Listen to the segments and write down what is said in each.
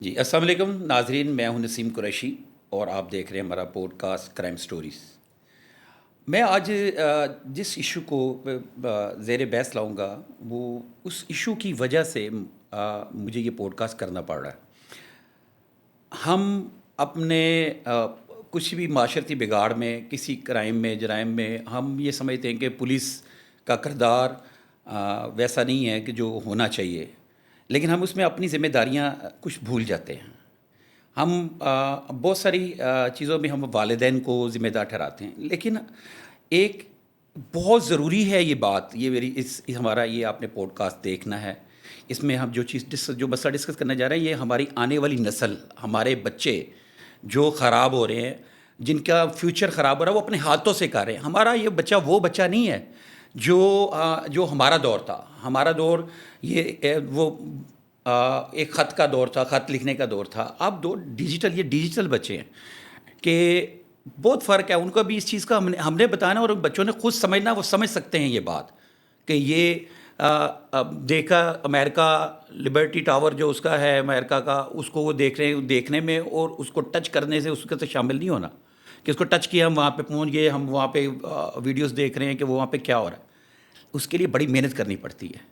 جی السلام علیکم ناظرین، میں ہوں نسیم قریشی اور آپ دیکھ رہے ہیں ہمارا پوڈ کاسٹ کرائم سٹوریز۔ میں آج جس ایشو کو زیر بحث لاؤں گا وہ اس ایشو کی وجہ سے مجھے یہ پوڈ کاسٹ کرنا پڑ رہا ہے۔ ہم اپنے کچھ بھی معاشرتی بگاڑ میں، کسی کرائم میں، جرائم میں، ہم یہ سمجھتے ہیں کہ پولیس کا کردار ویسا نہیں ہے کہ جو ہونا چاہیے، لیکن ہم اس میں اپنی ذمہ داریاں کچھ بھول جاتے ہیں۔ ہم بہت ساری چیزوں میں ہم والدین کو ذمہ دار ٹھہراتے ہیں، لیکن ایک بہت ضروری ہے یہ بات، یہ میری ہمارا یہ آپ نے پوڈ کاسٹ دیکھنا ہے۔ اس میں ہم جو مسئلہ ڈسکس کرنے جا رہے ہیں، یہ ہماری آنے والی نسل، ہمارے بچے جو خراب ہو رہے ہیں، جن کا فیوچر خراب ہو رہا ہے، وہ اپنے ہاتھوں سے کر رہے ہیں۔ ہمارا یہ بچہ وہ بچہ نہیں ہے جو ہمارا دور تھا۔ ہمارا دور وہ ایک خط کا دور تھا، خط لکھنے کا دور تھا۔ اب یہ ڈیجیٹل بچے ہیں کہ بہت فرق ہے ان کا بھی اس چیز کا۔ ہم نے بتانا اور بچوں نے خود سمجھنا، وہ سمجھ سکتے ہیں یہ بات کہ یہ دیکھا امریکہ لبرٹی ٹاور جو اس کا ہے امریکہ کا، اس کو وہ دیکھ رہے ہیں، دیکھنے میں اور اس کو ٹچ کرنے سے اس کے تو شامل نہیں ہونا کہ اس کو ٹچ کیا، ہم وہاں پہ پہنچ گئے، ہم وہاں پہ ویڈیوز دیکھ رہے ہیں کہ وہاں پہ کیا ہو رہا ہے۔ اس کے لیے بڑی محنت کرنی پڑتی ہے،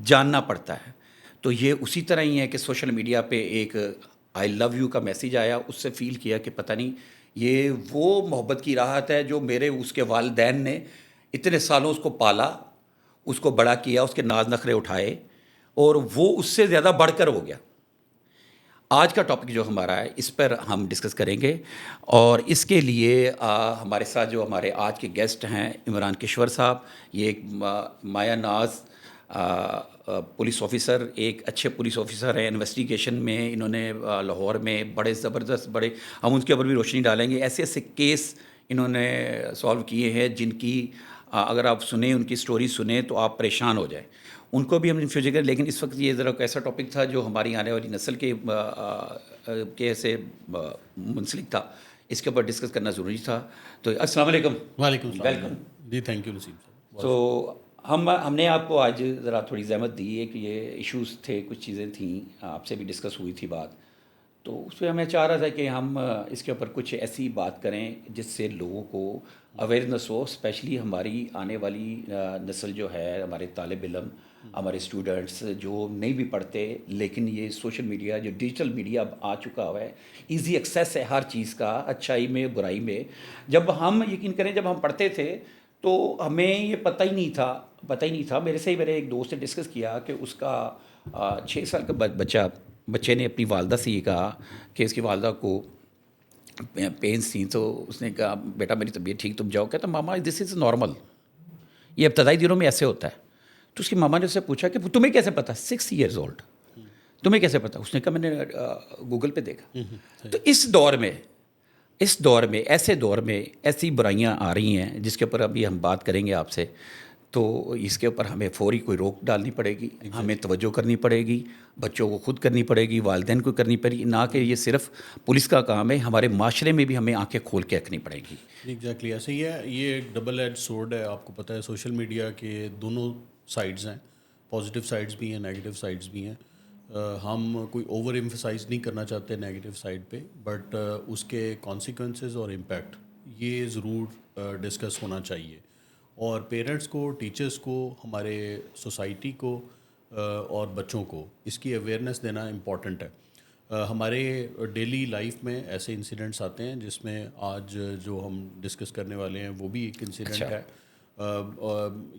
جاننا پڑتا ہے۔ تو یہ اسی طرح ہی ہے کہ سوشل میڈیا پہ ایک آئی لو یو کا میسیج آیا، اس سے فیل کیا کہ پتہ نہیں یہ وہ محبت کی راحت ہے جو میرے اس کے والدین نے اتنے سالوں اس کو پالا، اس کو بڑا کیا، اس کے ناز نخرے اٹھائے، اور وہ اس سے زیادہ بڑھ کر ہو گیا۔ آج کا ٹاپک جو ہمارا ہے اس پر ہم ڈسکس کریں گے، اور اس کے لیے ہمارے ساتھ جو ہمارے آج کے گیسٹ ہیں عمران کشور صاحب، یہ ایک مایا ناز پولیس آفیسر، ایک اچھے پولیس آفیسر ہیں۔ انویسٹیگیشن میں انہوں نے لاہور میں بڑے زبردست ہم ان کے اوپر بھی روشنی ڈالیں گے، ایسے ایسے کیس انہوں نے سالو کیے ہیں جن کی اگر آپ سنیں، ان کی سٹوری سنیں تو آپ پریشان ہو جائیں۔ ان کو بھی ہم انفیوز کریں، لیکن اس وقت یہ ذرا ایسا ٹاپک تھا جو ہماری آنے والی نسل کے سے منسلک تھا، اس کے اوپر ڈسکس کرنا ضروری تھا۔ تو السلام علیکم۔ وعلیکم السلام ویلکم۔ جی، تھینک یو نسیم صاحب۔ تو ہم نے آپ کو آج ذرا تھوڑی زحمت دی ہے کہ یہ ایشوز تھے، کچھ چیزیں تھیں، آپ سے بھی ڈسکس ہوئی تھی بات، تو اس پہ ہمیں چاہ رہا تھا کہ ہم اس کے اوپر کچھ ایسی بات کریں جس سے لوگوں کو اویئرنیس ہو، اسپیشلی ہماری آنے والی نسل جو ہے، ہمارے طالب علم، ہمارے اسٹوڈنٹس جو نہیں بھی پڑھتے، لیکن یہ سوشل میڈیا جو ڈیجیٹل میڈیا اب آ چکا ہوا ہے، ایزی ایکسیس ہے ہر چیز کا، اچھائی میں برائی میں۔ جب ہم یقین کریں، جب ہم پڑھتے تھے تو ہمیں یہ پتہ ہی نہیں تھا۔ میرے ایک دوست نے ڈسکس کیا کہ اس کا 6 سال کا بچے نے اپنی والدہ سے یہ کہا کہ اس کی والدہ کو پینس تھیں، تو اس نے کہا بیٹا میری طبیعت ٹھیک، تم جاؤ۔ کہتا ماما دس از نارمل، یہ ابتدائی دنوں میں ایسے ہوتا ہے۔ تو اس کی ماما نے اس سے پوچھا کہ تمہیں کیسے پتا، 6 years old، تمہیں کیسے پتا؟ اس نے کہا میں نے گوگل پہ دیکھا۔ تو اس دور میں ایسے دور میں ایسی برائیاں آ رہی ہیں جس کے اوپر ابھی ہم بات کریں گے آپ سے، تو اس کے اوپر ہمیں فوری کوئی روک ڈالنی پڑے گی، ہمیں توجہ کرنی پڑے گی، بچوں کو خود کرنی پڑے گی، والدین کو کرنی پڑے گی، نہ کہ یہ صرف پولیس کا کام ہے، ہمارے معاشرے میں بھی ہمیں آنکھیں کھول کے رکھنی پڑے گی۔ ایگزیکٹلی ایسے ہی ہے، یہ ایک ڈبل ایج سورڈ ہے۔ آپ کو پتہ ہے سوشل میڈیا کے دونوں سائڈز ہیں، پازیٹیو سائڈز بھی ہیں، نیگیٹیو سائڈز بھی ہیں۔ ہم کوئی اوور ایمفسائز نہیں کرنا چاہتے نیگیٹیو سائڈ پہ، بٹ اس کے کانسیکوینسز اور امپیکٹ یہ ضرور ڈسکس ہونا چاہیے، اور پیرنٹس کو، ٹیچرس کو، ہمارے سوسائٹی کو اور بچوں کو اس کی اویئرنیس دینا امپورٹنٹ ہے۔ ہمارے ڈیلی لائف میں ایسے انسیڈنٹس آتے ہیں جس میں آج جو ہم ڈسکس کرنے والے ہیں وہ بھی ایک انسیڈنٹ ہے۔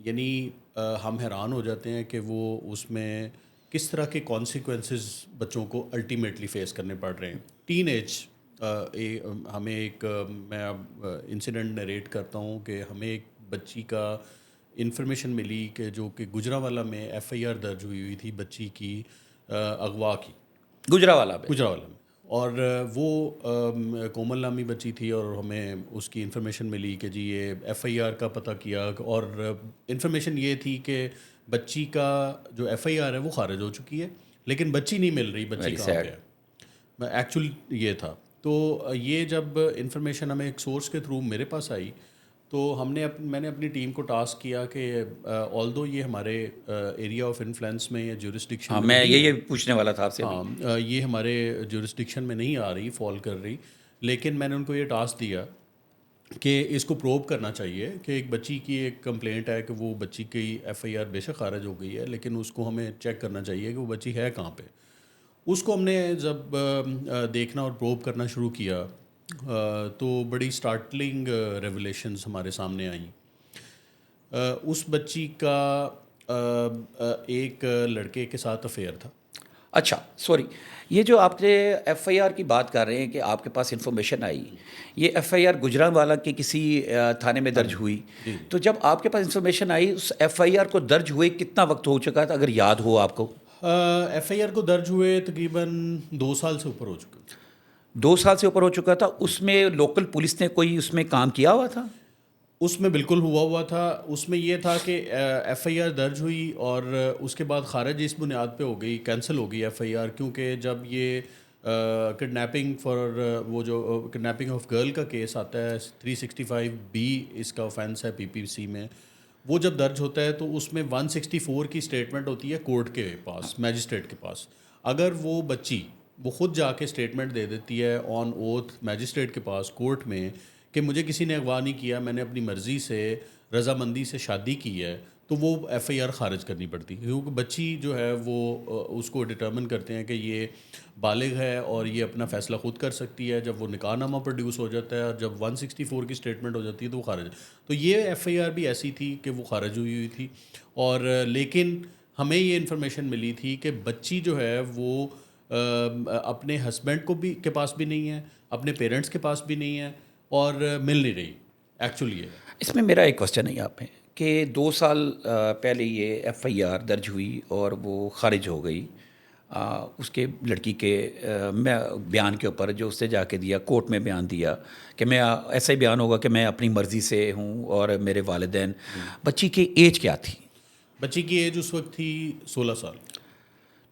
یعنی ہم حیران ہو جاتے ہیں کہ وہ اس میں کس طرح کے کانسیکوینسز بچوں کو الٹیمیٹلی فیس کرنے پڑ رہے ہیں۔ ٹین ایج ہمیں ایک میں اب انسیڈنٹ نریٹ کرتا ہوں کہ ہمیں ایک بچی کا انفارمیشن ملی کہ جو کہ گجرانوالہ میں ایف آئی آر درج ہوئی تھی بچی کی اغوا کی، گجرانوالہ میں، اور وہ کومل نامی بچی تھی، اور ہمیں اس کی انفارمیشن ملی کہ جی یہ ایف آئی آر کا پتہ کیا، اور انفارمیشن یہ تھی کہ بچی کا جو ایف آئی آر ہے وہ خارج ہو چکی ہے، لیکن بچی نہیں مل رہی، بچی کہاں پہ ہے، ایکچوئل یہ تھا۔ تو یہ جب انفارمیشن ہمیں ایک سورس کے تھرو میرے پاس آئی تو میں نے اپنی ٹیم کو ٹاسک کیا کہ آلدو یہ ہمارے ایریا آف انفلوئنس میں یا جورسڈکشن ہاں میں میں نہیں یہ ہے، پوچھنے والا تھا آپ سے. ہاں یہ ہمارے جورسڈکشن میں نہیں آ رہی، فال کر رہی، لیکن میں نے ان کو یہ ٹاسک دیا کہ اس کو پروب کرنا چاہیے کہ ایک بچی کی ایک کمپلینٹ ہے کہ وہ بچی کی ایف آئی آر بے شک خارج ہو گئی ہے، لیکن اس کو ہمیں چیک کرنا چاہیے کہ وہ بچی ہے کہاں پہ. اس کو ہم نے جب دیکھنا اور پروب کرنا شروع کیا تو بڑی اسٹارٹلنگ ریولیشنز ہمارے سامنے آئیں. اس بچی کا ایک لڑکے کے ساتھ افیئر تھا. اچھا سوری، یہ جو آپ نے ایف آئی آر کی بات کر رہے ہیں کہ آپ کے پاس انفارمیشن آئی، یہ ایف آئی آر گجرانوالہ کے کسی تھانے میں درج ہوئی. جی تو جب آپ کے پاس انفارمیشن آئی اس ایف آئی آر کو درج ہوئے کتنا وقت ہو چکا تھا اگر یاد ہو آپ کو؟ ایف آئی آر کو درج ہوئے تقریباً 2 سال سے اوپر ہو چکے. 2 سال سے اوپر ہو چکا تھا. اس میں لوکل پولیس نے کوئی اس میں کام کیا ہوا تھا؟ اس میں بالکل ہوا تھا. اس میں یہ تھا کہ ایف آئی آر درج ہوئی اور اس کے بعد خارج اس بنیاد پہ ہو گئی، کینسل ہو گئی ایف آئی آر، کیونکہ جب یہ کڈنیپنگ وہ جو کڈنیپنگ آف گرل کا کیس آتا ہے 365B اس کا آفینس ہے پی پی سی میں، وہ جب درج ہوتا ہے تو اس میں 164 کی اسٹیٹمنٹ ہوتی ہے کورٹ کے پاس، میجسٹریٹ کے پاس. اگر وہ بچی وہ خود جا کے اسٹیٹمنٹ دے دیتی ہے آن اوتھ میجسٹریٹ کے پاس کورٹ میں کہ مجھے کسی نے اغوا نہیں کیا، میں نے اپنی مرضی سے رضامندی سے شادی کی ہے، تو وہ ایف آئی آر خارج کرنی پڑتی، کیونکہ بچی جو ہے وہ اس کو ڈٹرمن کرتے ہیں کہ یہ بالغ ہے اور یہ اپنا فیصلہ خود کر سکتی ہے. جب وہ نکاح نامہ پروڈیوس ہو جاتا ہے اور جب 164 کی اسٹیٹمنٹ ہو جاتی ہے تو وہ خارج. تو یہ ایف آئی آر بھی ایسی تھی کہ وہ خارج ہوئی تھی. اور لیکن ہمیں یہ انفارمیشن ملی تھی کہ بچی جو ہے وہ اپنے ہسبینڈ کو بھی کے پاس بھی نہیں ہے، اپنے پیرنٹس کے پاس بھی نہیں ہے اور مل نہیں رہی. ایکچولی اس میں میرا ایک کوسچن ہے آپ پہ کہ 2 سال پہلے یہ ایف آئی آر درج ہوئی اور وہ خارج ہو گئی اس کے لڑکی کے بیان کے اوپر جو اس نے جا کے دیا کورٹ میں بیان دیا کہ میں ایسا ہی بیان ہوگا کہ میں اپنی مرضی سے ہوں اور میرے والدین. بچی کی ایج کیا تھی؟ بچی کی ایج اس وقت تھی 16 سال.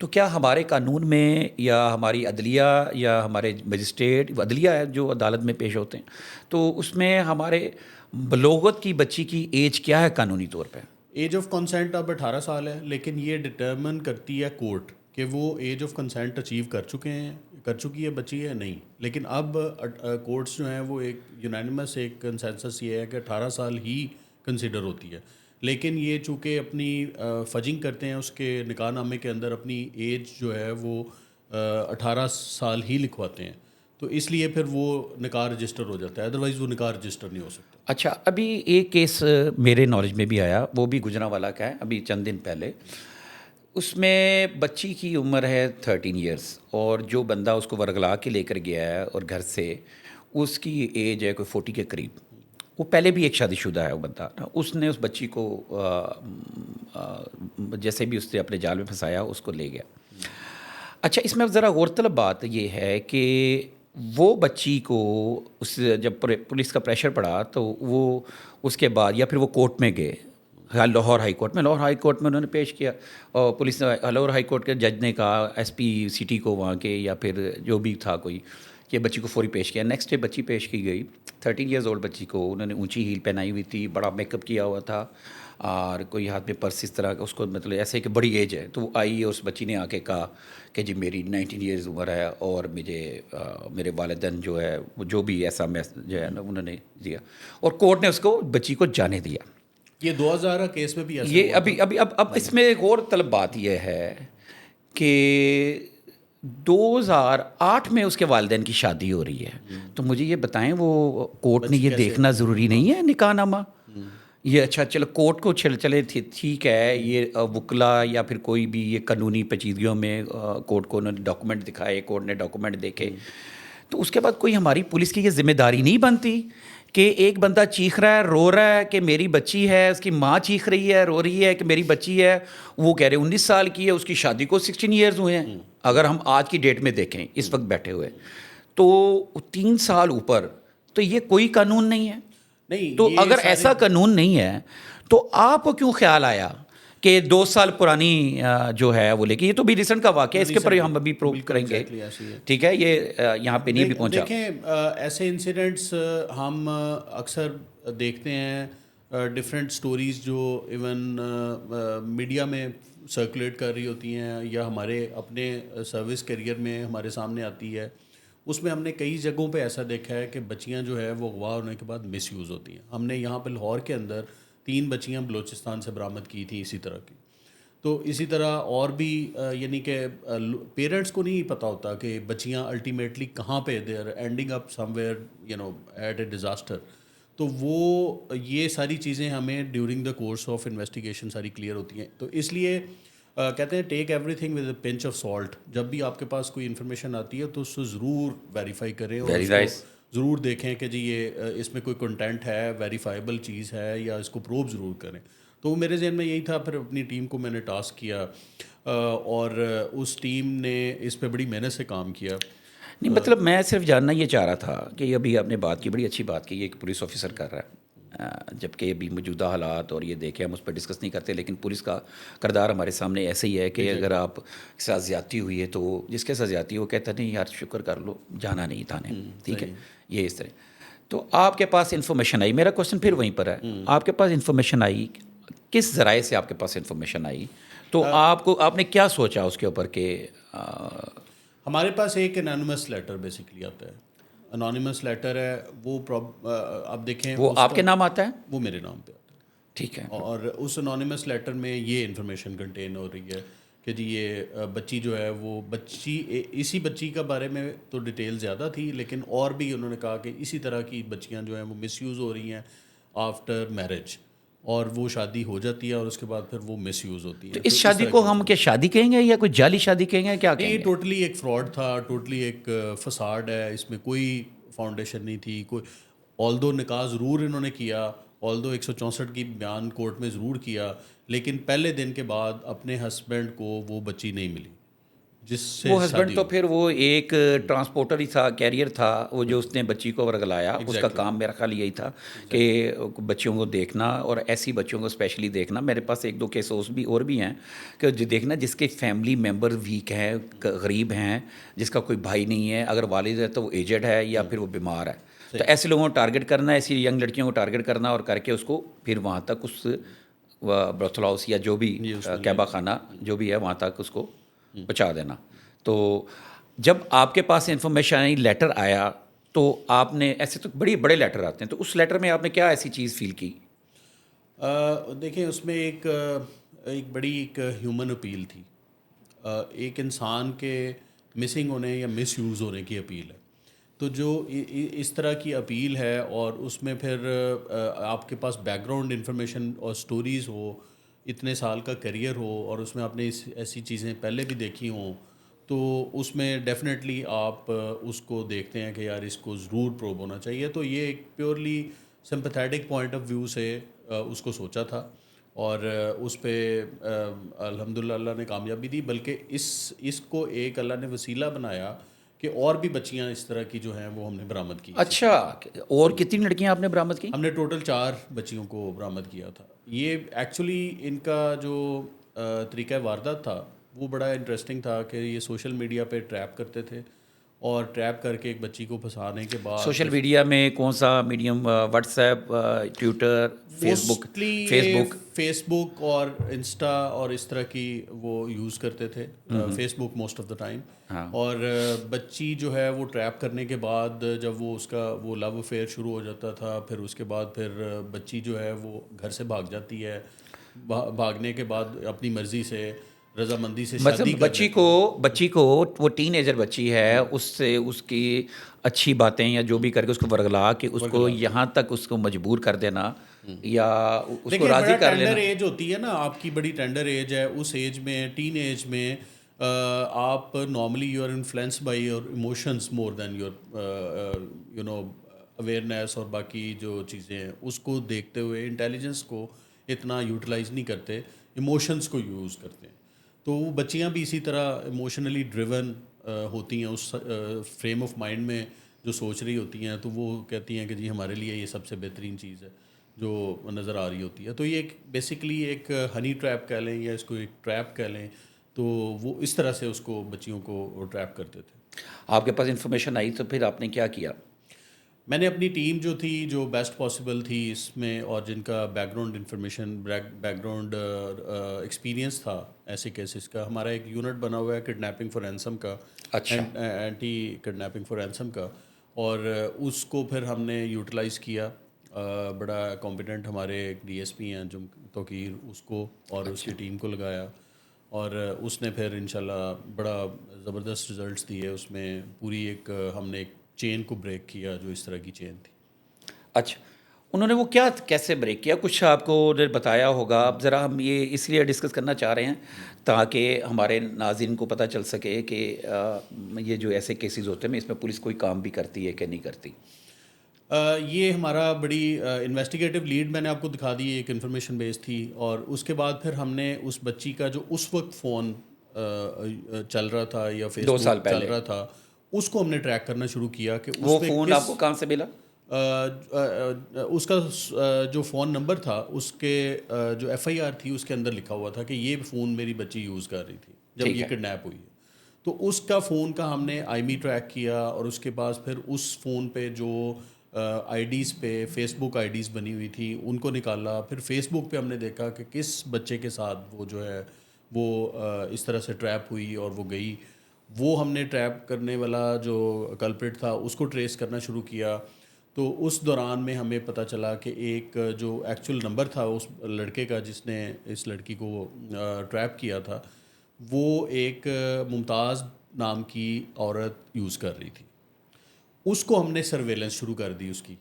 تو کیا ہمارے قانون میں یا ہماری عدلیہ یا ہمارے مجسٹریٹ عدلیہ ہے جو عدالت میں پیش ہوتے ہیں، تو اس میں ہمارے بلوغت کی بچی کی ایج کیا ہے قانونی طور پہ؟ ایج آف کنسنٹ اب 18 سال ہے، لیکن یہ ڈٹرمن کرتی ہے کورٹ کہ وہ ایج آف کنسنٹ اچیو کر چکی ہے بچی ہے نہیں. لیکن اب کورٹس جو ہیں وہ ایک یونانیمس ایک کنسنسس یہ ہے کہ 18 سال ہی کنسیڈر ہوتی ہے. لیکن یہ چونکہ اپنی فجنگ کرتے ہیں اس کے نکاح نامے کے اندر اپنی ایج جو ہے وہ 18 سال ہی لکھواتے ہیں، تو اس لیے پھر وہ نکاح رجسٹر ہو جاتا ہے، ادروائز وہ نکاح رجسٹر نہیں ہو سکتا. اچھا، ابھی ایک کیس میرے نالج میں بھی آیا، وہ بھی گجرانوالہ کا ہے ابھی چند دن پہلے. اس میں بچی کی عمر ہے 13 ایئرس اور جو بندہ اس کو ورگلا کے لے کر گیا ہے اور گھر سے اس کی ایج ہے کوئی 40 کے قریب. وہ پہلے بھی ایک شادی شدہ ہے وہ بندہ. اس نے اس بچی کو جیسے بھی اس نے اپنے جال میں پھنسایا اس کو لے گیا. اچھا، اس میں ذرا غور طلب بات یہ ہے کہ وہ بچی کو اس جب پولیس کا پریشر پڑا تو وہ اس کے بعد یا پھر وہ کورٹ میں گئے، لاہور ہائی کورٹ میں انہوں نے پیش کیا اور پولیس نے لاہور ہائی کورٹ کے جج نے کہا ایس پی سٹی کو وہاں کے یا پھر جو بھی تھا کوئی کہ بچی کو فوری پیش کیا. نیکسٹ ڈے بچی پیش کی گئی، 13 ایئرز اولڈ بچی کو. انہوں نے اونچی ہیل پہنائی ہوئی تھی، بڑا میک اپ کیا ہوا تھا اور کوئی ہاتھ میں پرس اس طرح کا، اس کو مطلب ایسے کہ بڑی ایج ہے. تو وہ آئی، اس بچی نے آ کے کہا کہ جی میری 19 ایئرز عمر ہے اور مجھے میرے والدین جو ہے وہ جو بھی ایسا جو ہے نا انہوں نے دیا اور کورٹ نے اس کو بچی کو جانے دیا. یہ 2000 کیس میں بھی ایسا یہ اب اس میں ایک اور طلب بات یہ ہے کہ 2008 میں اس کے والدین کی شادی ہو رہی ہے. تو مجھے یہ بتائیں وہ کورٹ نے یہ دیکھنا ضروری نہیں ہے نکاح نامہ؟ یہ اچھا چلو کورٹ کو چلے ٹھیک ہے، یہ وکلا یا پھر کوئی بھی یہ قانونی پیچیدگیوں میں کورٹ کو انہوں نے ڈاکومنٹ دکھائے، کورٹ نے ڈاکومنٹ دیکھے، تو اس کے بعد کوئی ہماری پولیس کی یہ ذمہ داری نہیں بنتی کہ ایک بندہ چیخ رہا ہے رو رہا ہے کہ میری بچی ہے، اس کی ماں چیخ رہی ہے رو رہی ہے کہ میری بچی ہے، وہ کہہ رہے 19 سال کی ہے، اس کی شادی کو 16 ایئرز ہوئے ہیں. اگر ہم آج کی ڈیٹ میں دیکھیں اس وقت بیٹھے ہوئے تو 3 سال اوپر، تو یہ کوئی قانون نہیں ہے. تو اگر ایسا قانون نہیں ہے تو آپ کو کیوں خیال آیا کہ 2 سال پرانی جو ہے وہ لے کے، یہ تو بھی ریسنٹ کا واقعہ ہے، اس کے اوپر ہم ابھی پروو کریں گے. ٹھیک ہے، یہ یہاں پہ نہیں بھی پہنچا. دیکھیں ایسے انسیڈنٹس ہم اکثر دیکھتے ہیں، ڈفرینٹ سٹوریز جو ایون میڈیا میں سرکولیٹ کر رہی ہوتی ہیں یا ہمارے اپنے سروس کیریئر میں ہمارے سامنے آتی ہے. اس میں ہم نے کئی جگہوں پہ ایسا دیکھا ہے کہ بچیاں جو ہے وہ اغوا ہونے کے بعد مس یوز ہوتی ہیں. ہم نے یہاں پہ لاہور کے اندر 3 بچیاں بلوچستان سے برآمد کی تھیں اسی طرح کی. تو اسی طرح اور بھی یعنی کہ پیرنٹس کو نہیں پتہ ہوتا کہ بچیاں الٹیمیٹلی کہاں پہ they are ending up somewhere at a disaster. تو وہ یہ ساری چیزیں ہمیں during the course of investigation ساری کلیئر ہوتی ہیں. تو اس لیے کہتے ہیں take everything with a pinch of salt. جب بھی آپ کے پاس کوئی انفارمیشن آتی ہے تو اس کو ضرور ویریفائی کریں اور اس کو ضرور دیکھیں کہ جی یہ اس میں کوئی کنٹینٹ ہے، ویریفائبل چیز ہے یا اس کو پروب ضرور کریں. تو میرے ذہن میں یہی تھا. پھر اپنی ٹیم کو میں نے ٹاسک کیا اور اس ٹیم نے اس پہ بڑی محنت سے کام کیا. نہیں مطلب میں صرف جاننا یہ چاہ رہا تھا کہ ابھی آپ نے بات کی، بڑی اچھی بات کی، یہ ایک پولیس آفیسر کر رہا ہے، جبکہ ابھی موجودہ حالات اور یہ دیکھیں ہم اس پہ ڈسکس نہیں کرتے، لیکن پولیس کا کردار ہمارے سامنے ایسے ہی ہے کہ اگر آپ کے ساتھ زیادتی ہوئی ہے تو جس کے ساتھ زیادتی وہ کہتا نہیں یار شکر کر لو، جانا نہیں تھانے. ٹھیک ہے، یہ اس طرح. تو آپ کے پاس انفارمیشن آئی، میرا کوشچن پھر وہیں پر ہے، آپ کے پاس انفارمیشن آئی، کس ذرائع سے آپ کے پاس انفارمیشن آئی؟ تو آپ نے کیا سوچا اس کے اوپر کہ ہمارے پاس ایک انانیمس لیٹر بیسکلی آتا ہے. انانیمس لیٹر ہے وہ آپ دیکھیں وہ آپ کے نام آتا ہے؟ وہ میرے نام پہ آتا ہے. ٹھیک ہے. اور اس انانیمس لیٹر میں یہ انفارمیشن کنٹین ہو رہی ہے کہ جی یہ بچی جو ہے وہ اسی بچی کا بارے میں تو ڈیٹیل زیادہ تھی، لیکن اور بھی انہوں نے کہا کہ اسی طرح کی بچیاں جو ہیں وہ مس یوز ہو رہی ہیں آفٹر میرج، اور وہ شادی ہو جاتی ہے اور اس کے بعد پھر وہ مس یوز ہوتی ہیں. تو اس شادی کو ہم کیا شادی کہیں گے یا کوئی جعلی شادی کہیں گے، کیا کہیں گے؟ یہ ٹوٹلی ایک فراڈ تھا، ٹوٹلی ایک فساڈ ہے. اس میں کوئی فاؤنڈیشن نہیں تھی. کوئی آلدو نکاح ضرور انہوں نے کیا، آلدو 164 کی بیان کورٹ میں ضرور کیا، لیکن پہلے دن کے بعد اپنے ہسبینڈ کو وہ بچی نہیں ملی جس سے وہ ہسبینڈ تو پھر وہ ایک ٹرانسپورٹر ہی تھا، کیریئر تھا وہ جو اس نے بچی کو ورگلایا. اس کا کام میرا خیال یہی تھا کہ بچیوں کو دیکھنا اور ایسی بچیوں کو اسپیشلی دیکھنا. میرے پاس 1-2 کیسز اور بھی ہیں کہ جو دیکھنا جس کے فیملی ممبر ویک ہیں، غریب ہیں، جس کا کوئی بھائی نہیں ہے، اگر والد ہے تو وہ ایجڈ ہے یا پھر وہ بیمار ہے. تو ایسے لوگوں کو ٹارگٹ کرنا، ایسی ینگ لڑکیوں کو ٹارگٹ کرنا اور کر کے اس کو پھر وہاں تک اس بروتھل ہاؤس یا جو بھی کعبہ خانہ جو بھی ہے وہاں تک اس کو پہنچا دینا. تو جب آپ کے پاس انفارمیشن آئی، لیٹر آیا، تو آپ نے ایسے تو بڑے لیٹر آتے ہیں، تو اس لیٹر میں آپ نے کیا ایسی چیز فیل کی؟ دیکھیں اس میں ایک بڑی ایک ہیومن اپیل تھی، ایک انسان کے مسنگ ہونے یا مس یوز ہونے کی اپیل ہے. تو جو اس طرح کی اپیل ہے اور اس میں پھر آپ کے پاس بیک گراؤنڈ انفارمیشن اور سٹوریز ہو، اتنے سال کا کیریئر ہو اور اس میں آپ نے ایسی چیزیں پہلے بھی دیکھی ہوں، تو اس میں ڈیفینیٹلی آپ اس کو دیکھتے ہیں کہ یار اس کو ضرور پروب ہونا چاہیے. تو یہ ایک purely sympathetic point of view سے اس کو سوچا تھا اور اس پہ الحمدللہ اللہ نے کامیابی دی. بلکہ اس کو ایک اللہ نے وسیلہ بنایا کہ اور بھی بچیاں اس طرح کی جو ہیں وہ ہم نے برآمد کی. اچھا، اور کتنی لڑکیاں آپ نے برآمد کی؟ ہم نے ٹوٹل 4 بچیوں کو برآمد کیا تھا. یہ ایکچولی ان کا جو طریقہ واردات تھا وہ بڑا انٹرسٹنگ تھا کہ یہ سوشل میڈیا پہ ٹریپ کرتے تھے اور ٹریپ کر کے ایک بچی کو پھنسانے کے بعد سوشل میڈیا میں کون سا medium? WhatsApp, Twitter, Facebook اور انسٹا اور اس طرح کی وہ یوز کرتے تھے. Facebook most of the time. اور بچی جو ہے وہ ٹریپ کرنے کے بعد جب وہ اس کا وہ لو افیئر شروع ہو جاتا تھا، پھر اس کے بعد پھر بچی جو ہے وہ گھر سے بھاگ جاتی ہے. بھاگنے کے بعد اپنی مرضی سے رضامندی سے شادی بچی کو وہ ٹین ایجر بچی ہے، اس سے اس کی اچھی باتیں یا جو بھی کر کے اس کو ورگلا کے اس کو یہاں تک اس کو مجبور کر دینا یا اس کو راضی کر لینا. ٹینڈر ایج ہوتی ہے نا آپ کی، بڑی ٹینڈر ایج ہے. اس ایج میں ٹین ایج میں آپ normally you are influence by your emotions more than your awareness اور باقی جو چیزیں ہیں اس کو دیکھتے ہوئے انٹیلیجنس کو اتنا یوٹیلائز نہیں کرتے، ایموشنس کو یوز کرتے ہیں. تو وہ بچیاں بھی اسی طرح ایموشنلی ڈریون ہوتی ہیں، اس فریم آف مائنڈ میں جو سوچ رہی ہوتی ہیں، تو وہ کہتی ہیں کہ جی ہمارے لیے یہ سب سے بہترین چیز ہے. جو نظر آ رہی ہوتی ہے. تو یہ ایک بیسکلی ایک ہنی ٹریپ کہہ لیں یا اس کو ایک ٹریپ کہہ لیں, تو وہ اس طرح سے اس کو بچیوں کو ٹریپ کرتے تھے. آپ کے پاس انفارمیشن آئی تو پھر آپ نے کیا کیا؟ میں نے اپنی ٹیم جو تھی, جو بیسٹ پاسبل تھی اس میں, اور جن کا back ground information, back ground experience تھا ایسے کیسز کا, ہمارا ایک یونٹ بنا ہوا ہے کڈنیپنگ فار رینسم کا, اچھا. اینٹی کڈنیپنگ فار رینسم کا, اور اس کو پھر ہم نے یوٹیلائز کیا. بڑا کمپیٹنٹ ہمارے ایک ڈی ایس پی ہیں جو توقیر, اس کو اور اس کی ٹیم کو لگایا, اور اس نے پھر انشاءاللہ بڑا زبردست رزلٹس دیے. اس میں پوری ایک ہم نے ایک چین کو بریک کیا جو اس طرح کی چین تھی. اچھا, انہوں نے وہ کیا کیسے بریک کیا؟ کچھ آپ کو بتایا ہوگا. اب ذرا ہم یہ اس لیے ڈسکس کرنا چاہ رہے ہیں تاکہ ہمارے ناظرین کو پتہ چل سکے کہ یہ جو ایسے کیسز ہوتے ہیں اس میں پولیس کوئی کام بھی کرتی ہے کہ نہیں کرتی. یہ ہمارا بڑی انویسٹیگیٹو لیڈ میں نے آپ کو دکھا دی, ایک انفارمیشن بیس تھی, اور اس کے بعد پھر ہم نے اس بچی کا جو اس وقت فون چل رہا تھا یا فیس 2 سال بک چل پہلے رہا تھا, اس کو ہم نے ٹریک کرنا شروع کیا کہ وہ اس پہ فون آپ کو کہاں سے ملا؟ اس کا جو فون نمبر تھا, اس کے جو ایف آئی آر تھی اس کے اندر لکھا ہوا تھا کہ یہ فون میری بچی یوز کر رہی تھی جب یہ کڈنیپ ہوئی ہے. تو اس کا فون کا ہم نے آئی می ٹریک کیا, اور اس کے بعد پھر اس فون پہ جو آئی ڈیز پہ فیس بک آئی ڈیز بنی ہوئی تھی ان کو نکالا. پھر فیس بک پہ ہم نے دیکھا کہ کس بچے کے ساتھ وہ جو ہے وہ اس طرح سے ٹریپ ہوئی اور وہ گئی. وہ ہم نے ٹریپ کرنے والا جو کلپریٹ تھا اس کو ٹریس کرنا شروع کیا. تو اس دوران میں ہمیں پتہ چلا کہ ایک جو ایکچوئل نمبر تھا اس لڑکے کا جس نے اس لڑکی کو ٹریپ کیا تھا, وہ ایک ممتاز نام کی عورت یوز کر رہی تھی. اس کو ہم نے سرویلنس شروع کر دی اس کی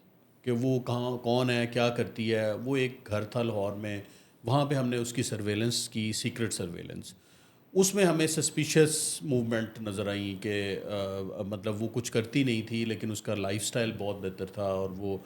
کہ وہ کہاں کون ہے, کیا کرتی ہے. وہ ایک گھر تھا لاہور میں, وہاں پہ ہم نے اس کی سرویلنس کی, سیکرٹ سرویلنس. اس میں ہمیں سسپیشیس موومنٹ نظر آئیں کہ مطلب وہ کچھ کرتی نہیں تھی لیکن اس کا لائف سٹائل بہت بہتر تھا, اور وہ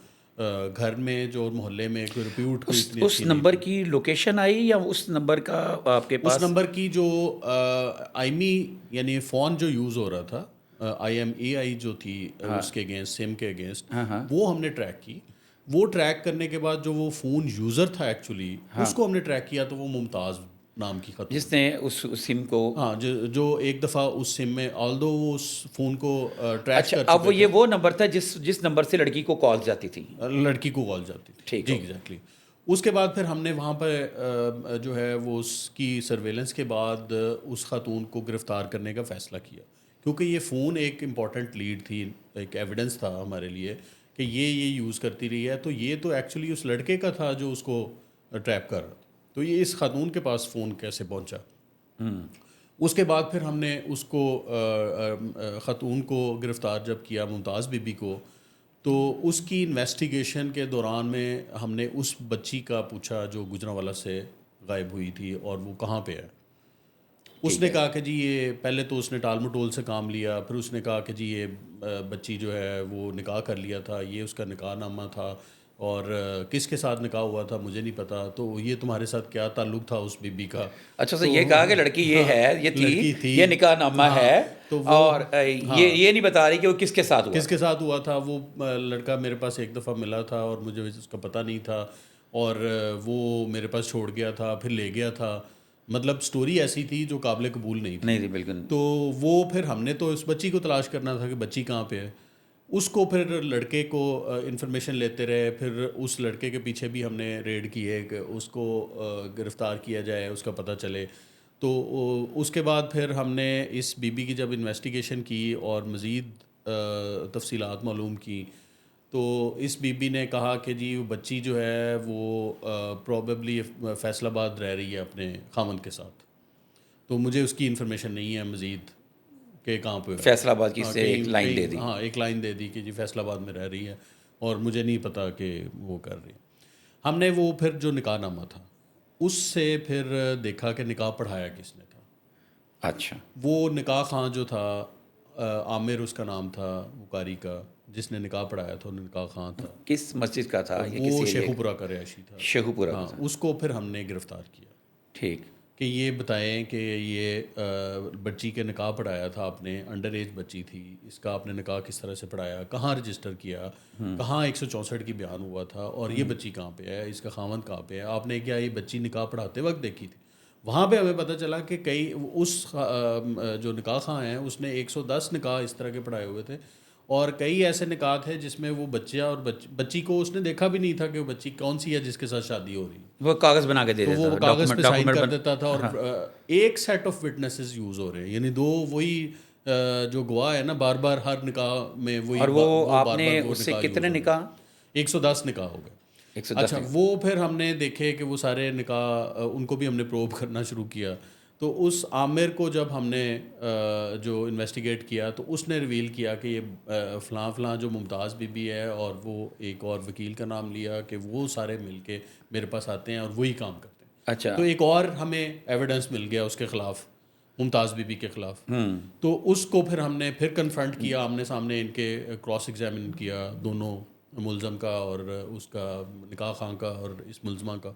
گھر میں جو محلے میں کوئی ریپیوٹ کوئی اتنی اس نمبر کی لوکیشن آئی یا اس نمبر کا آپ کے پاس؟ اس نمبر کی جو آئی می یعنی فون جو یوز ہو رہا تھا, آئی ایم اے آئی جو تھی اس کے اگینسٹ, سم کے اگینسٹ, وہ ہم نے ٹریک کی. وہ ٹریک کرنے کے بعد جو وہ فون یوزر تھا ایکچولی اس کو ہم نے ٹریک کیا, تو وہ ممتاز نام کی خاتون, جس نے اس سم کو, ہاں جو ایک دفعہ اس سم میں آلدو وہ اس فون کو ٹریک اچھا کر اب چکے وہ یہ وہ نمبر تھا جس نمبر سے لڑکی کو کال جاتی تھی؟ لڑکی کو کال جاتی تھی. ٹھیک جی ہے. ایگزیکٹلی. اس کے بعد پھر ہم نے وہاں پہ جو ہے وہ اس کی سرویلنس کے بعد اس خاتون کو گرفتار کرنے کا فیصلہ کیا, کیونکہ یہ فون ایک امپورٹنٹ لیڈ تھی, ایک ایویڈنس تھا ہمارے لیے کہ یہ یوز کرتی رہی ہے. تو یہ تو ایکچولی اس لڑکے کا تھا جو اس کو ٹریپ کر رہا تھا, تو یہ اس خاتون کے پاس فون کیسے پہنچا. اس کے بعد پھر ہم نے اس کو خاتون کو گرفتار جب کیا, ممتاز بی بی کو, تو اس کی انویسٹیگیشن کے دوران میں ہم نے اس بچی کا پوچھا جو گجرانوالہ سے غائب ہوئی تھی اور وہ کہاں پہ ہے. اس نے کہا کہ جی یہ پہلے تو اس نے ٹال مٹول سے کام لیا, پھر اس نے کہا کہ جی یہ بچی جو ہے وہ نکاح کر لیا تھا, یہ اس کا نکاح نامہ تھا, اور کس کے ساتھ نکاح ہوا تھا مجھے نہیں پتا, تو یہ تمہارے ساتھ کیا تعلق تھا اس بی بی کا. اچھا سر, یہ کہا کہ لڑکی یہ ہے, یہ لڑکی تھی, یہ نکاح نامہ ہے, تو وہ اور یہ نہیں بتا رہی کہ وہ کس کے ساتھ ہوا. کس کے ساتھ ہوا تھا. وہ لڑکا میرے پاس ایک دفعہ ملا تھا اور مجھے اس کا پتہ نہیں تھا, اور وہ میرے پاس چھوڑ گیا تھا, پھر لے گیا تھا. مطلب سٹوری ایسی تھی جو قابل قبول نہیں تھی. نہیں بالکل. تو وہ پھر ہم نے تو اس بچی کو تلاش کرنا تھا کہ بچی کہاں پہ ہے. اس کو پھر لڑکے کو انفارمیشن لیتے رہے, پھر اس لڑکے کے پیچھے بھی ہم نے ریڈ کی ہے کہ اس کو گرفتار کیا جائے, اس کا پتہ چلے. تو اس کے بعد پھر ہم نے اس بی بی کی جب انویسٹیگیشن کی اور مزید تفصیلات معلوم کی, تو اس بی بی نے کہا کہ جی وہ بچی جو ہے وہ پروبیبلی فیصل آباد رہ رہی ہے اپنے خاوند کے ساتھ. تو مجھے اس کی انفارمیشن نہیں ہے مزید کہ کہاں پہ. فیصل آباد کی سے ایک لائن دے دی. ہاں ایک لائن دے دی کہ جی فیصل آباد میں رہ رہی ہے, اور مجھے نہیں پتا کہ وہ کر رہی ہے. ہم نے وہ پھر جو نکاح نامہ تھا اس سے پھر دیکھا کہ نکاح پڑھایا کس نے تھا. اچھا. وہ نکاح خاں جو تھا, عامر اس کا نام تھا بخاری کا, جس نے نکاح پڑھایا تھا, نکاح خاں تھا. کس مسجد کا تھا؟ وہ شیخو پورہ کا رہائشی تھا. شیخو پورہ ہاں, اس کو پھر ہم نے گرفتار کیا. ٹھیک. کہ یہ بتائیں کہ یہ بچی کے نکاح پڑھایا تھا آپ نے, انڈر ایج بچی تھی, اس کا آپ نے نکاح کس طرح سے پڑھایا, کہاں رجسٹر کیا, کہاں 164 کی بیان ہوا تھا, اور یہ بچی کہاں پہ ہے, اس کا خاوند کہاں پہ ہے, آپ نے کیا یہ بچی نکاح پڑھاتے وقت دیکھی تھی. وہاں پہ ہمیں پتہ چلا کہ کئی اس جو نکاح خواہ ہیں اس نے 110 نکاح اس طرح کے پڑھائے ہوئے تھے, اور کئی ایسے نکاح تھے جس میں وہ بچہ اور بچی کو اس نے دیکھا بھی نہیں تھا کہ وہ بچی کون سی ہے جس کے ساتھ شادی ہو رہی ہے. وہ کاغذ بنا کے دے تو دیتا وہ تھا, کاغذ پہ سائن کر ڈاکومنٹ دیتا تھا, اور ایک سیٹ آف وٹنسز یوز ہو رہے ہیں, یعنی دو وہی جو گواہ ہے نا بار بار ہر نکاح میں وہی, اور وہ بار آپ نے بار وہ اس سے نکاح کتنے یوز ہو نکاح؟ رہے. 110 نکاح ہو گئے. 110 اچھا, وہ پھر ہم نے دیکھے کہ وہ سارے نکاح ان کو بھی ہم نے پروب کرنا شروع کیا. تو اس عامر کو جب ہم نے جو انویسٹیگیٹ کیا تو اس نے ریویل کیا کہ یہ فلاں فلاں جو ممتاز بی بی ہے, اور وہ ایک اور وکیل کا نام لیا کہ وہ سارے مل کے میرے پاس آتے ہیں اور وہی کام کرتے ہیں. اچھا, تو ایک اور ہمیں ایویڈنس مل گیا اس کے خلاف, ممتاز بی بی کے خلاف. تو اس کو پھر ہم نے پھر کنفرنٹ کیا, آمنے سامنے ان کے کراس ایگزامن کیا, دونوں ملزم کا اور اس کا نکاح خواہ کا اور اس ملزمہ کا.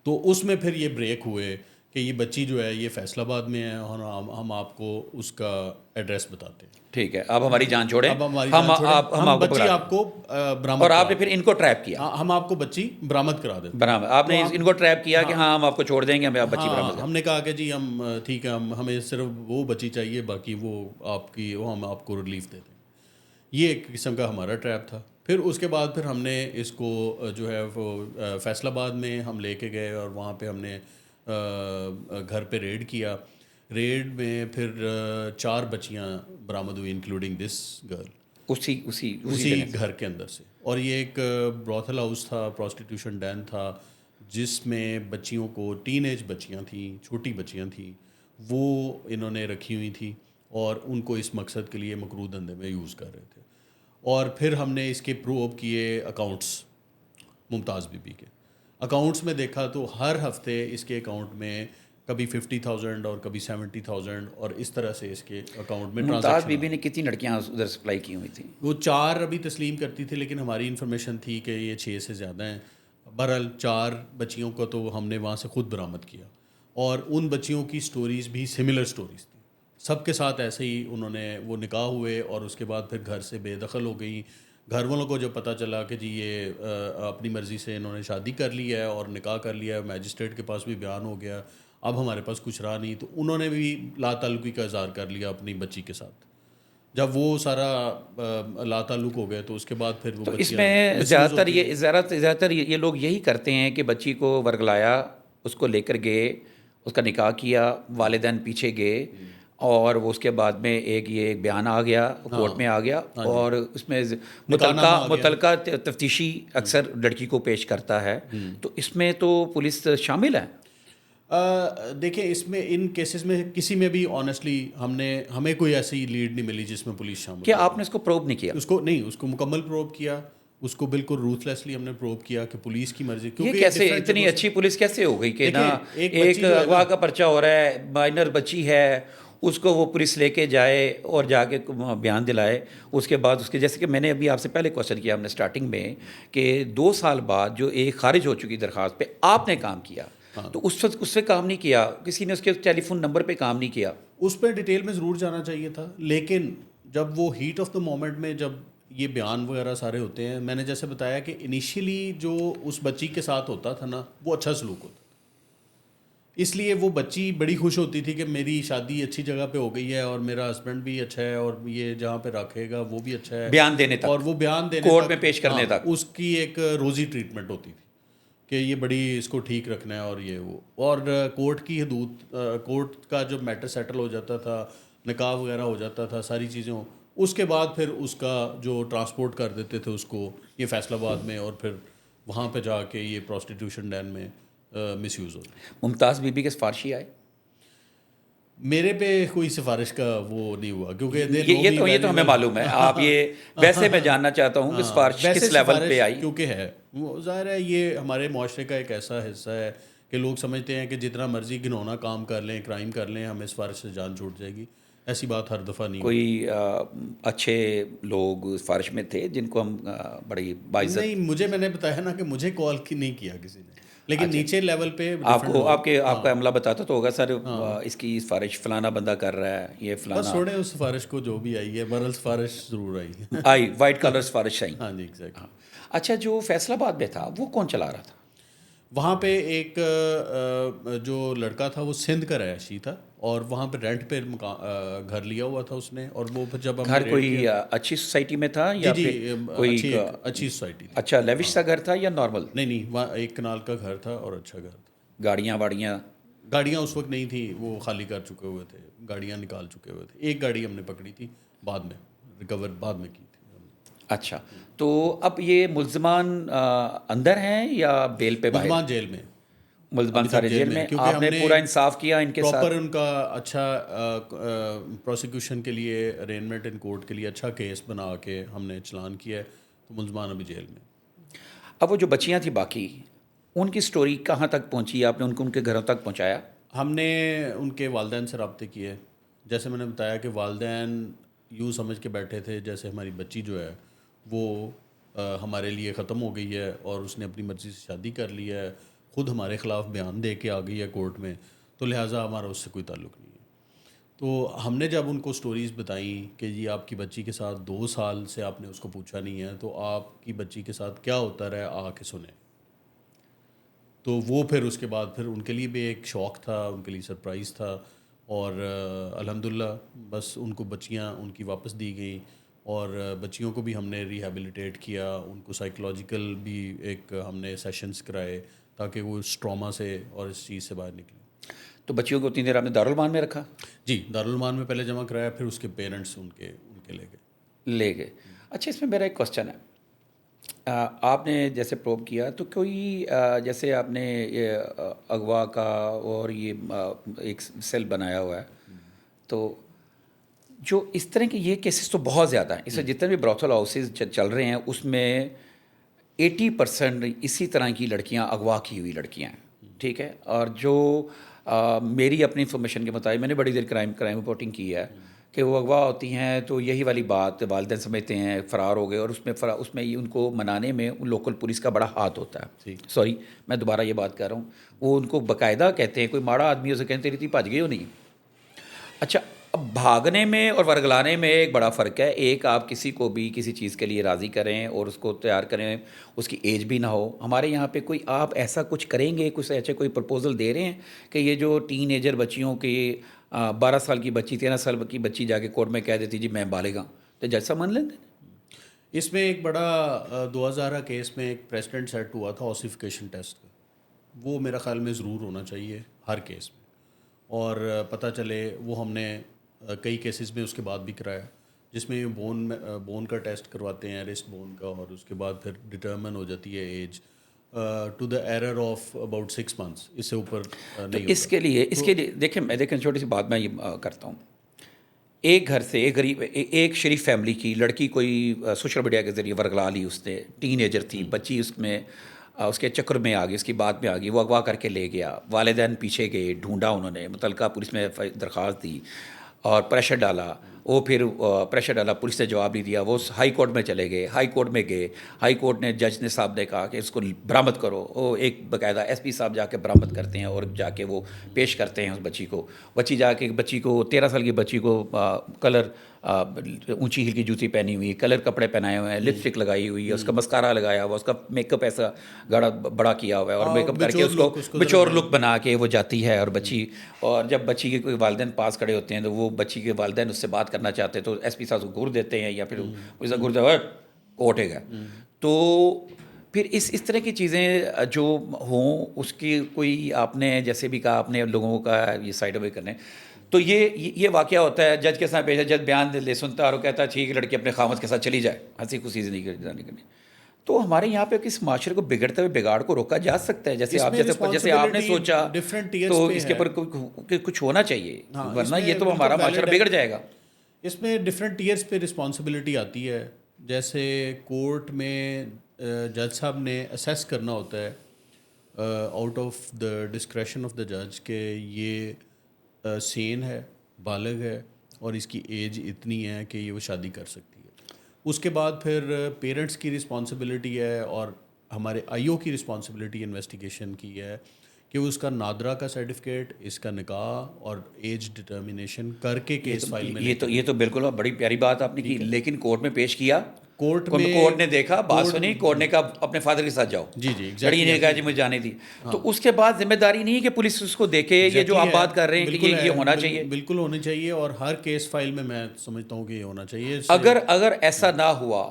تو اس میں پھر یہ بریک ہوئے کہ یہ بچی جو ہے یہ فیصل آباد میں ہے, اور ہم آپ کو اس کا ایڈریس بتاتے ہیں. ٹھیک ہے, اب ہماری جان چھوڑیں, اب ہماری ہم جان چھوڑیں, ہم آپ کو بچی آپ کو برآمد اور آپ کرا نے پھر ان کو ٹریپ کیا, ہاں, ہم آپ کو بچی برآمد کرا دیتے ہیں. برابر آپ نے ان کو ٹریپ کیا کہ ہاں ہم آپ کو چھوڑ دیں گے, ہمیں آپ بچی برآمد ہاں, ہم نے کہا کہ جی ہم ٹھیک ہے, ہمیں صرف وہ بچی چاہیے, باقی وہ آپ کی وہ ہم آپ کو ریلیف دے دیں. یہ ایک قسم کا ہمارا ٹریپ تھا. پھر اس کے بعد پھر ہم نے اس کو جو ہے وہ فیصل آباد میں ہم لے کے گئے, اور وہاں پہ ہم نے گھر پہ ریڈ کیا. ریڈ میں پھر 4 بچیاں برآمد ہوئی انکلوڈنگ دس گرل, اسی جگہ سے. گھر کے اندر سے. اور یہ ایک بروتھل ہاؤس تھا, پروسٹیٹیوشن ڈین تھا, جس میں بچیوں کو, ٹین ایج بچیاں تھیں, چھوٹی بچیاں تھیں, وہ انہوں نے رکھی ہوئی تھیں, اور ان کو اس مقصد کے لیے مکروہ دھندے میں یوز کر رہے تھے. اور پھر ہم نے اس کے پروب کیے اکاؤنٹس, ممتاز بی بی کے اکاؤنٹس میں دیکھا تو ہر ہفتے اس کے اکاؤنٹ میں کبھی 50,000 اور کبھی 70,000 اور اس طرح سے اس کے اکاؤنٹ میں ممتاز بی ٹرانزیکشن. بی نے کتنی لڑکیاں ادھر سپلائی کی ہوئی تھیں؟ وہ 4 ابھی تسلیم کرتی تھی, لیکن ہماری انفارمیشن تھی کہ یہ 6 سے زیادہ ہیں. بہرحال 4 بچیوں کو تو ہم نے وہاں سے خود برآمد کیا, اور ان بچیوں کی سٹوریز بھی سملر سٹوریز تھیں. سب کے ساتھ ایسے ہی انہوں نے وہ نکاح ہوئے, اور اس کے بعد پھر گھر سے بے دخل ہو گئیں. گھر والوں کو جب پتہ چلا کہ جی یہ اپنی مرضی سے انہوں نے شادی کر لی ہے اور نکاح کر لیا ہے, میجسٹریٹ کے پاس بھی بیان ہو گیا, اب ہمارے پاس کچھ رہا نہیں, تو انہوں نے بھی لا تعلقی کا اظہار کر لیا اپنی بچی کے ساتھ. جب وہ سارا لا تعلق ہو گیا تو اس کے بعد پھر وہ تو اس بچیاں میں مس یوز زیادہ ہوتی ہیں. زیادہ تر یہ لوگ یہی کرتے ہیں کہ بچی کو ورگلایا, اس کو لے کر گئے, اس کا نکاح کیا, والدین پیچھے گئے, اور وہ اس کے بعد میں یہ بیان آ گیا, کورٹ میں آ گیا, اور اس میں متعلقہ تفتیشی اکثر لڑکی کو پیش کرتا ہے. تو اس میں تو پولیس شامل ہے. دیکھیں, اس میں ان کیسز میں کسی میں بھی آنیسٹلی ہمیں کوئی ایسی لیڈ نہیں ملی جس میں پولیس شامل. کہ آپ نے اس کو پروب نہیں کیا؟ اس کو مکمل پروب کیا, اس کو بالکل روتھلیسلی ہم نے پروب کیا کہ پولیس کی مرضی. یہ کیسے اتنی اچھی پولیس کیسے ہو گئی کہ نا ایک اغوا کا پرچہ ہو رہا ہے, مائنر بچی ہے, اس کو وہ پولیس لے کے جائے اور جا کے بیان دلائے. اس کے بعد اس کے جیسے کہ میں نے ابھی آپ سے پہلے کوشچن کیا ہم نے اسٹارٹنگ میں کہ 2 سال بعد جو ایک خارج ہو چکی درخواست پہ آپ نے کام کیا, تو اس پہ کام نہیں کیا, کسی نے اس کے ٹیلی فون نمبر پہ کام نہیں کیا. اس پہ ڈیٹیل میں ضرور جانا چاہیے تھا, لیکن جب وہ ہیٹ آف دا مومنٹ میں جب یہ بیان وغیرہ سارے ہوتے ہیں, میں نے جیسے بتایا کہ انیشیلی جو اس بچی کے ساتھ ہوتا تھا نا وہ اچھا سلوک ہوتا تھا, اس لیے وہ بچی بڑی خوش ہوتی تھی کہ میری شادی اچھی جگہ پہ ہو گئی ہے, اور میرا ہسبینڈ بھی اچھا ہے, اور یہ جہاں پہ رکھے گا وہ بھی اچھا ہے, بیان دینے تک, اور وہ بیان دینے کورٹ میں پیش کرنے تک اس کی ایک روزی ٹریٹمنٹ ہوتی تھی کہ یہ بڑی اس کو ٹھیک رکھنا ہے, اور یہ وہ. اور کورٹ کی حدود, کورٹ کا جب میٹر سیٹل ہو جاتا تھا, نکاح وغیرہ ہو جاتا تھا, ساری چیزیں اس کے بعد پھر اس کا جو ٹرانسپورٹ کر دیتے تھے اس کو یہ فیصل آباد میں, اور پھر وہاں پہ جا کے یہ پروسٹیٹیوشن ڈین میں مس یوز ہو. ممتاز بی بی کے سفارشی آئے؟ میرے پہ کوئی سفارش کا وہ نہیں ہوا, کیونکہ یہ تو ہمیں معلوم ہے. آپ یہ ویسے میں جاننا چاہتا ہوں کہ سفارش کس لیول پہ آئی؟ کیونکہ ہے وہ ظاہر ہے یہ ہمارے معاشرے کا ایک ایسا حصہ ہے کہ لوگ سمجھتے ہیں کہ جتنا مرضی گھنونا کام کر لیں, کرائم کر لیں, ہمیں سفارش سے جان چھوٹ جائے گی. ایسی بات ہر دفعہ نہیں. کوئی اچھے لوگ سفارش میں تھے جن کو ہم بڑی باعزت؟ نہیں, میں نے بتایا نا کہ مجھے کال نہیں کیا کسی نے. لیکن نیچے لیول پہ آپ کو آپ کا عملہ بتاتا تو ہوگا سر اس کی سفارش فلانا بندہ کر رہا ہے، یہ بس فلانا چھوڑیں اس سفارش کو، جو بھی آئی ہے برل سفارش ضرور آئی ہے. آئی، وائٹ کلر سفارش آئی. ہاں جی ایگزیکٹلی. اچھا، جو فیصل آباد میں تھا وہ کون چلا رہا تھا؟ وہاں پہ ایک جو لڑکا تھا وہ سندھ کا رہائشی تھا، اور وہاں پہ رینٹ پہ گھر لیا ہوا تھا اس نے. اور وہ پھر جب ہم نے گھر ریڈ کوئی کیا، اچھی سوسائٹی میں تھا جی یا جی پھر کوئی اچھی سوسائٹی تھی. اچھا لیوش سا گھر تھا یا نارمل؟ نہیں وہاں ایک کنال کا گھر تھا اور اچھا گھر تھا. گاڑیاں واڑیاں؟ گاڑیاں اس وقت نہیں تھی، وہ خالی کر چکے ہوئے تھے، گاڑیاں نکال چکے ہوئے تھے. ایک گاڑی ہم نے پکڑی تھی بعد میں، ریکور بعد میں کی تھی ہم نے. اچھا، تو اب یہ ملزمان اندر ہیں یا بیل پہ باہر؟ ملزمان جیل میں، ملزمان ابھی تک سارے جیل جیل میں، میں. کیونکہ آپ ہم نے نے پورا انصاف کیا ان کے ساتھ؟ پراپر ان کا اچھا پروسیکیوشن کے لیے، ارینجمنٹ ان کورٹ کے لیے اچھا کیس بنا کے ہم نے چلان کیا ہے. تو ملزمان ابھی جیل میں. اب وہ جو بچیاں تھیں باقی، ان کی سٹوری کہاں تک پہنچی؟ آپ نے ان کو ان کے گھروں تک پہنچایا؟ ہم نے ان کے والدین سے رابطے کیے. جیسے میں نے بتایا کہ والدین یوں سمجھ کے بیٹھے تھے جیسے ہماری بچی جو ہے وہ ہمارے لیے ختم ہو گئی ہے، اور اس نے اپنی مرضی سے شادی کر لی ہے، خود ہمارے خلاف بیان دے کے آ گئی ہے کورٹ میں، تو لہٰذا ہمارا اس سے کوئی تعلق نہیں ہے. تو ہم نے جب ان کو سٹوریز بتائیں کہ جی آپ کی بچی کے ساتھ 2 سال سے آپ نے اس کو پوچھا نہیں ہے، تو آپ کی بچی کے ساتھ کیا ہوتا رہا آ کے سنیں. تو وہ پھر اس کے بعد پھر ان کے لیے بھی ایک شوق تھا، ان کے لیے سرپرائز تھا. اور الحمدللہ بس ان کو بچیاں ان کی واپس دی گئیں، اور بچیوں کو بھی ہم نے ریہیبلیٹیٹ کیا، ان کو سائیکولوجیکل بھی ایک ہم نے سیشنز کرائے تاکہ وہ اس ٹراما سے اور اس چیز سے باہر نکلیں. تو بچیوں کو اتنی دیر آپ نے دارالمان میں رکھا؟ جی دارالمان میں پہلے جمع کرایا، پھر اس کے پیرنٹس ان کے لے گئے. لے گئے. اچھا، اس میں میرا ایک کوشچن ہے. آپ نے جیسے پروب کیا تو کوئی جیسے آپ نے اغوا کا اور یہ ایک سیل بنایا ہوا ہے، تو جو اس طرح کے یہ کیسز تو بہت زیادہ ہیں. اس میں جتنے بھی براثل ہاؤسز چل رہے ہیں اس میں 80% اسی طرح کی لڑکیاں اغوا کی ہوئی لڑکیاں ہیں. ٹھیک ہے. اور جو میری اپنی انفارمیشن کے مطابق، میں نے بڑی دیر کرائم رپورٹنگ کی ہے کہ وہ اغوا ہوتی ہیں تو یہی والی بات والدین سمجھتے ہیں فرار ہو گئے، اور اس میں ان کو منانے میں لوکل پولیس کا بڑا ہاتھ ہوتا ہے. سوری میں دوبارہ یہ بات کر رہا ہوں، وہ ان کو باقاعدہ کہتے ہیں، کوئی ماڑا آدمی اسے کہتے رہتی بھاج گئی ہو نہیں. اچھا، اب بھاگنے میں اور ورگلانے میں ایک بڑا فرق ہے. ایک آپ کسی کو بھی کسی چیز کے لیے راضی کریں اور اس کو تیار کریں، اس کی ایج بھی نہ ہو. ہمارے یہاں پہ کوئی آپ ایسا کچھ کریں گے، کچھ ایسے کوئی پرپوزل دے رہے ہیں کہ یہ جو ٹین ایجر بچیوں کی 12 سال کی بچی 13 سال کی بچی جا کے کورٹ میں کہہ دیتی جی میں بالغ ہوں، تو جج صاحب مان لیں گے؟ اس میں ایک بڑا 2000 کیس میں ایک پریسیڈنٹ سیٹ ہوا تھا اوسیفیکیشن ٹیسٹ کا، وہ میرا خیال میں ضرور ہونا چاہیے ہر کیس میں. اور پتہ چلے وہ ہم نے کئی کیسز میں اس کے بعد بھی کرایا، جس میں بون کا ٹیسٹ کرواتے ہیں، ریسٹ بون کا، اور اس کے بعد پھر ڈٹرمن ہو جاتی ہے age to the error of about 6 months، اس سے اوپر تو نہیں اس ہوتا. کے لیے دیکھیں چھوٹی سی بات میں یہ کرتا ہوں. ایک گھر سے ایک غریب ایک شریف فیملی کی لڑکی کوئی سوشل میڈیا کے ذریعے ورگلا لی، اس نے ٹین ایجر تھی بچی، اس میں اس کے چکر میں آ گئی، اس کی بات میں آ گئی، وہ اغوا کر کے لے گیا. والدین پیچھے گئے، ڈھونڈا انہوں نے، متعلقہ پولیس میں درخواست دی اور پریشر ڈالا. وہ پھر پریشر ڈالا، پولیس نے جواب نہیں دیا. وہ ہائی کورٹ میں چلے گئے، ہائی کورٹ میں گئے، ہائی کورٹ نے جج نے صاحب نے کہا کہ اس کو برآمد کرو. وہ ایک باقاعدہ ایس پی صاحب جا کے برآمد کرتے ہیں اور جا کے وہ پیش کرتے ہیں اس بچی کو. بچی کو 13 سال کی بچی کو کلر اونچی ہیل کی جوتی پہنی ہوئی، کلر کپڑے پہنائے ہوئے ہیں، لپسٹک لگائی ہوئی ہے، اس کا مسکارا لگایا ہوا، اس کا میک اپ ایسا بڑا کیا ہوا ہے، اور میک اپ کر کے اس کو میچور لک بنا کے وہ جاتی ہے. اور بچی، اور جب بچی کے کوئی والدین پاس کھڑے ہوتے ہیں تو وہ بچی کے والدین اس سے بات کرنا چاہتے ہیں تو ایس پی صاحب کو گھور دیتے ہیں، یا پھر گھور دے کوٹے گا. تو پھر اس طرح کی چیزیں جو ہوں، اس کی کوئی آپ نے جیسے بھی کہا آپ نے لوگوں کا یہ سائڈ اوے کرنے، تو یہ واقعہ ہوتا ہے جج کے ساتھ پیش ہے، جج بیان لے سنتا ہے اور کہتا ہے ٹھیک ہے لڑکی اپنے خامد کے ساتھ چلی جائے، ہنسی خوشی زندگی گزارنے کے لیے. تو ہمارے یہاں پہ کس معاشرے کو بگڑتے ہوئے بگاڑ کو روکا جا سکتا ہے؟ جیسے آپ نے سوچا تو اس کے اوپر کچھ ہونا چاہیے، ورنہ یہ تو ہمارا معاشرہ بگڑ جائے گا. اس میں ڈفرینٹ ٹیئرس پہ رسپانسبلٹی آتی ہے. جیسے کورٹ میں جج صاحب نے اسیس کرنا ہوتا ہے out of the discretion of the جج کہ یہ سین ہے، بالغ ہے، اور اس کی ایج اتنی ہے کہ یہ وہ شادی کر سکتی ہے. اس کے بعد پھر پیرنٹس کی رسپانسبلٹی ہے، اور ہمارے آئی او کی رسپانسبلٹی انویسٹیگیشن کی ہے کہ وہ اس کا نادرا کا سرٹیفکیٹ، اس کا نکاح اور ایج ڈٹرمنیشن کر کے کیس فائل میں یہ تو بالکل بڑی پیاری بات آپ نے کی، لیکن کورٹ میں پیش کیا، کورٹ میں کورٹ نے دیکھا، بات سنی، کورٹ نے کہا اپنے فادر کے ساتھ جاؤ، جی لڑکی نے کہا جی مجھے جانے دی، تو اس کے بعد ذمہ داری نہیں ہے کہ پولیس اس کو دیکھے، یہ جو آپ بات کر رہے ہیں کہ یہ ہونا چاہیے، بالکل ہونی چاہیے، اور ہر کیس فائل میں سمجھتا ہوں کہ یہ ہونا چاہیے. اگر ایسا نہ ہوا،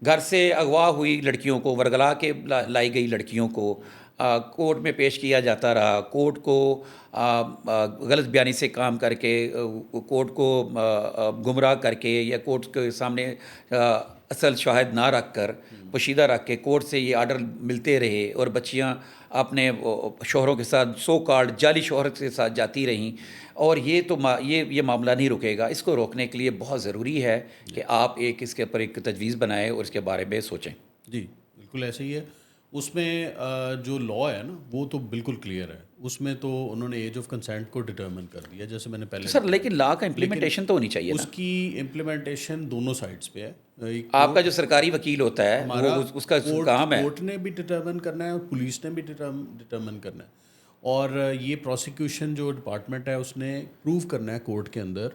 گھر سے اغوا ہوئی لڑکیوں کو، ورگلا کے لائی گئی لڑکیوں کو کورٹ میں پیش کیا جاتا رہا، کورٹ کو غلط بیانی سے کام کر کے، کورٹ کو گمراہ کر کے، یا کورٹ کے سامنے اصل شاہد نہ رکھ کر، پوشیدہ رکھ کے کورٹ سے یہ آرڈر ملتے رہے، اور بچیاں اپنے شوہروں کے ساتھ سو کارڈ جعلی شوہر کے ساتھ جاتی رہیں، اور یہ معاملہ نہیں رکے گا. اس کو روکنے کے لیے بہت ضروری ہے کہ آپ اس کے اوپر ایک تجویز بنائیں اور اس کے بارے میں سوچیں. جی بالکل ایسے ہی ہے. اس میں جو لا ہے نا وہ تو بالکل کلیئر ہے، اس میں تو انہوں نے ایج آف کنسینٹ کو ڈٹرمن کر دیا، جیسے میں نے پہلے سر، لیکن لا کا امپلیمنٹیشن تو ہونی چاہیے نا. اس کی امپلیمنٹیشن دونوں سائڈس پہ ہے. آپ کا جو سرکاری وکیل ہوتا ہے وہ اس کا کام ہے، کورٹ نے بھی ڈٹرمن کرنا ہے اور پولیس نے بھی ڈٹرمن کرنا ہے، اور یہ پروسیکیوشن جو ڈپارٹمنٹ ہے اس نے پروو کرنا ہے کورٹ کے اندر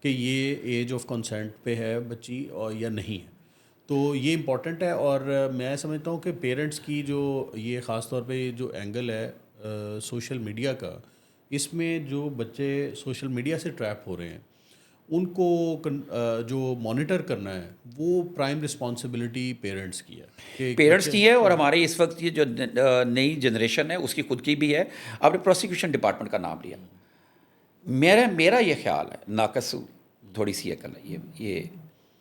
کہ یہ ایج آف کنسینٹ پہ ہے بچی اور یا نہیں ہے. تو یہ امپورٹنٹ ہے، اور میں سمجھتا ہوں کہ پیرنٹس کی جو یہ خاص طور پہ جو اینگل ہے سوشل میڈیا کا، اس میں جو بچے سوشل میڈیا سے ٹریپ ہو رہے ہیں ان کو جو مانیٹر کرنا ہے وہ پرائم رسپانسبلٹی پیرنٹس کی ہے، پیرنٹس کی ہے. اور ہمارے اس وقت یہ جو نئی جنریشن ہے اس کی خود کی بھی ہے. آپ نے پروسیکیوشن ڈپارٹمنٹ کا نام لیا، میرا یہ خیال ہے ناقص تھوڑی سی عقل ہے، یہ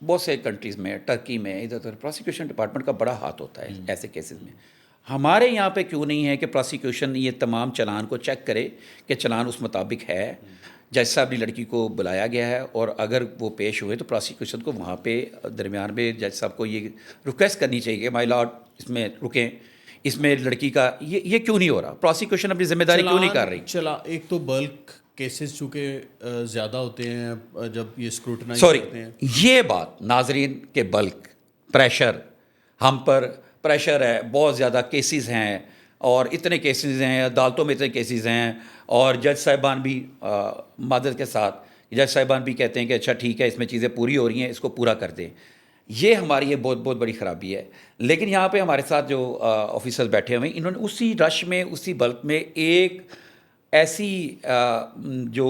بہت سے کنٹریز میں، ٹرکی میں، ادھر ادھر پروسیکیوشن ڈپارٹمنٹ کا بڑا ہاتھ ہوتا ہے ایسے کیسز میں. ہمارے یہاں پہ کیوں نہیں ہے کہ پروسیکیوشن یہ تمام چلان کو چیک کرے کہ چلان اس مطابق ہے، جج صاحب نے لڑکی کو بلایا گیا ہے، اور اگر وہ پیش ہوئے تو پروسیکیوشن کو وہاں پہ درمیان میں جج صاحب کو یہ ریکویسٹ کرنی چاہیے کہ مائی لارڈ اس میں رکیں، اس میں لڑکی کا یہ کیوں نہیں ہو رہا، پروسیکیوشن اپنی ذمہ داری کیوں نہیں کر رہی. ایک تو بلک کیسز چونکہ زیادہ ہوتے ہیں جب یہ اسکروٹنائز سوری کرتے ہیں. یہ بات ناظرین کے بلک پریشر، ہم پر پریشر ہے، بہت زیادہ کیسز ہیں، اور اتنے کیسز ہیں عدالتوں میں، اتنے کیسز ہیں، اور جج صاحبان بھی معذرت کے ساتھ جج صاحبان بھی کہتے ہیں کہ اچھا ٹھیک ہے اس میں چیزیں پوری ہو رہی ہیں، اس کو پورا کر دیں. یہ ہماری یہ بہت بہت بڑی خرابی ہے. لیکن یہاں پہ ہمارے ساتھ جو آفیسرز بیٹھے ہوئے ہیں، انہوں نے اسی رش میں، اسی بلک میں ایک ایسی جو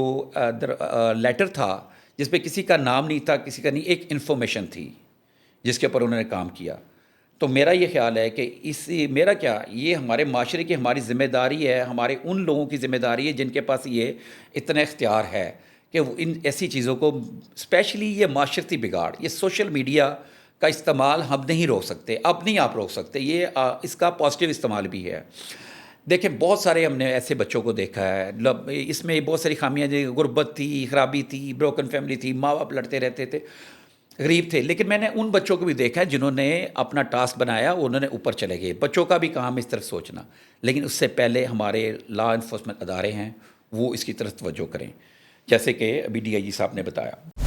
لیٹر تھا جس پہ کسی کا نام نہیں تھا، کسی کا نہیں، ایک انفارمیشن تھی جس کے اوپر انہوں نے کام کیا. تو میرا یہ خیال ہے کہ یہ ہمارے معاشرے کی ہماری ذمہ داری ہے، ہمارے ان لوگوں کی ذمہ داری ہے جن کے پاس یہ اتنا اختیار ہے کہ وہ ان ایسی چیزوں کو، اسپیشلی یہ معاشرتی بگاڑ، یہ سوشل میڈیا کا استعمال ہم نہیں روک سکتے، اب نہیں آپ روک سکتے، یہ اس کا پازیٹیو استعمال بھی ہے. دیکھیں بہت سارے ہم نے ایسے بچوں کو دیکھا ہے، اس میں بہت ساری خامیاں تھیں، غربت تھی، خرابی تھی، بروکن فیملی تھی، ماں باپ لڑتے رہتے تھے، غریب تھے. لیکن میں نے ان بچوں کو بھی دیکھا ہے جنہوں نے اپنا ٹاسک بنایا، انہوں نے اوپر چلے گئے. بچوں کا بھی کام اس طرف سوچنا، لیکن اس سے پہلے ہمارے لا انفورسمنٹ ادارے ہیں وہ اس کی طرف توجہ کریں، جیسے کہ ابھی ڈی آئی جی صاحب نے بتایا.